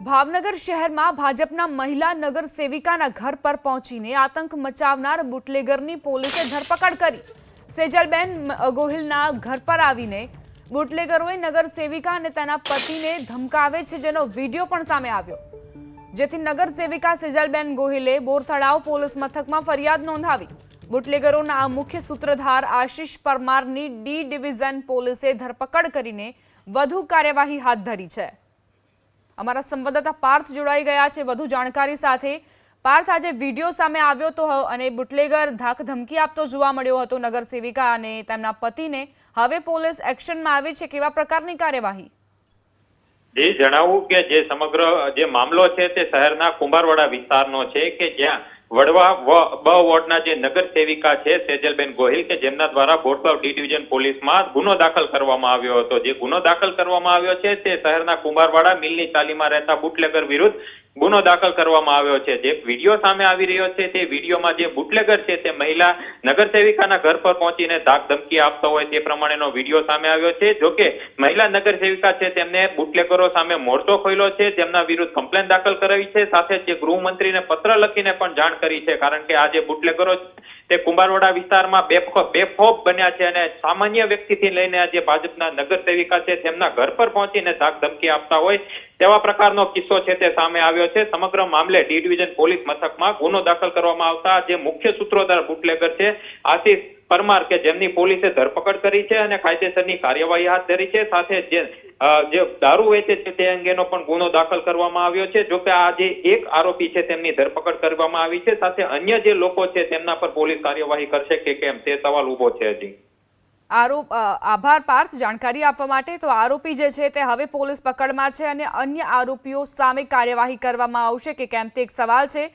ભાવનગર શહેરમાં ભાજપના મહિલા નગર સેવિકાના ઘર પર પહોંચીને આતંક મચાવનાર બુટલેગરની પોલીસે ધરપકડ કરી। સેજલબેન ગોહિલના ઘર પર આવીને બુટલેગરોએ નગર સેવિકા અને તેના પતિને ધમકાવે છે, જેનો વિડીયો પણ સામે આવ્યો, જેથી નગર સેવિકા સેજલબેન ગોહિલે બોરતળાવ પોલીસ મથકમાં ફરિયાદ નોંધાવી। બુટલેગરોના આ મુખ્ય સૂત્રધાર આશિષ પરમારની ડી ડિવિઝન પોલીસે ધરપકડ કરીને વધુ કાર્યવાહી હાથ ધરી છે। અમારા સંવાદદાતા પાર્થ જોડાઈ ગયા છે વધુ જાણકારી સાથે। પાર્થ, આજે વિડીયો સામે આવ્યો તો અને બુટલેગર ધાક ધમકી આપતો જોવા મળ્યો હતો નગર સેવિકા અને તેમના પતિને, હવે પોલીસ એક્શનમાં આવી છે, કેવા પ્રકારની કાર્યવાહી? જી જણાવું કે જે સમગ્ર જે મામલો છે તે શહેરના કુંભારવાડા વિસ્તારનો છે કે જ્યાં વડવા બ વોર્ડના જે નગર સેવિકા છે સેજલબેન ગોહિલ કે જેમના દ્વારા બોરતળાવ ડી ડિવિઝન પોલીસમાં ગુનો દાખલ કરવામાં આવ્યો હતો। જે ગુનો દાખલ કરવામાં આવ્યો છે તે શહેરના કુંભારવાડા મિલની ચાલીમાં રહેતા બુટલેગર વિરુદ્ધ ગુનો દાખલ કરવામાં આવ્યો છે। જે વિડીયો સામે આવી રહ્યો છે તે વિડીયોમાં જે બુટલેગર છે તે મહિલા નગર સેવિકાના ઘર પર પહોંચીને ધાક ધમકી આપતો હોય તે પ્રમાણેનો વિડીયો સામે આવ્યો છે। જોકે મહિલા નગર સેવિકા છે તેમને બુટલેગરો સામે મોરચો ખોલ્યો છે, તેમના વિરુદ્ધ કમ્પ્લેન દાખલ કરાવી છે, સાથે જે ગૃહમંત્રીને પત્ર લખીને પણ જાણ કરી છે, કારણ કે આ જે બુટલેગરો તે કુંભારવાડા વિસ્તારમાં બેખોફ બન્યા છે અને સામાન્ય વ્યક્તિથી લઈને આ જે ભાજપના નગર સેવિકા છે તેમના ઘર પર પહોંચીને ધાક ધમકી આપતા હોય તેવા પ્રકારનો કિસ્સો છે તે સામે આવ્યો છે। સમગ્ર મામલે ડી ડિવિઝન પોલીસ મથકમાં ગુનો દાખલ કરવામાં આવતા જે મુખ્ય સૂત્રધાર બુટલેગર છે આશિષ પરમાર કે જેમની પોલીસે ધરપકડ કરી છે અને કાયદેસરની કાર્યવાહી હાથ ધરી છે, સાથે જે દારૂ વેચે છે તે અંગેનો પણ ગુનો દાખલ કરવામાં આવ્યો છે। જો કે આ જે એક આરોપી છે તેમની ધરપકડ કરવામાં આવી છે, સાથે અન્ય જે લોકો છે તેમના પર પોલીસ કાર્યવાહી કરશે કે કેમ તે સવાલ ઉભો છે। હજી આભાર પાર્થ જાણકારી આપવા માટે। તો આરોપી જે છે તે હવે પોલીસ પકડમાં છે અને અન્ય આરોપીઓ સામે કાર્યવાહી કરવામાં આવશે કે કેમ તે એક સવાલ છે।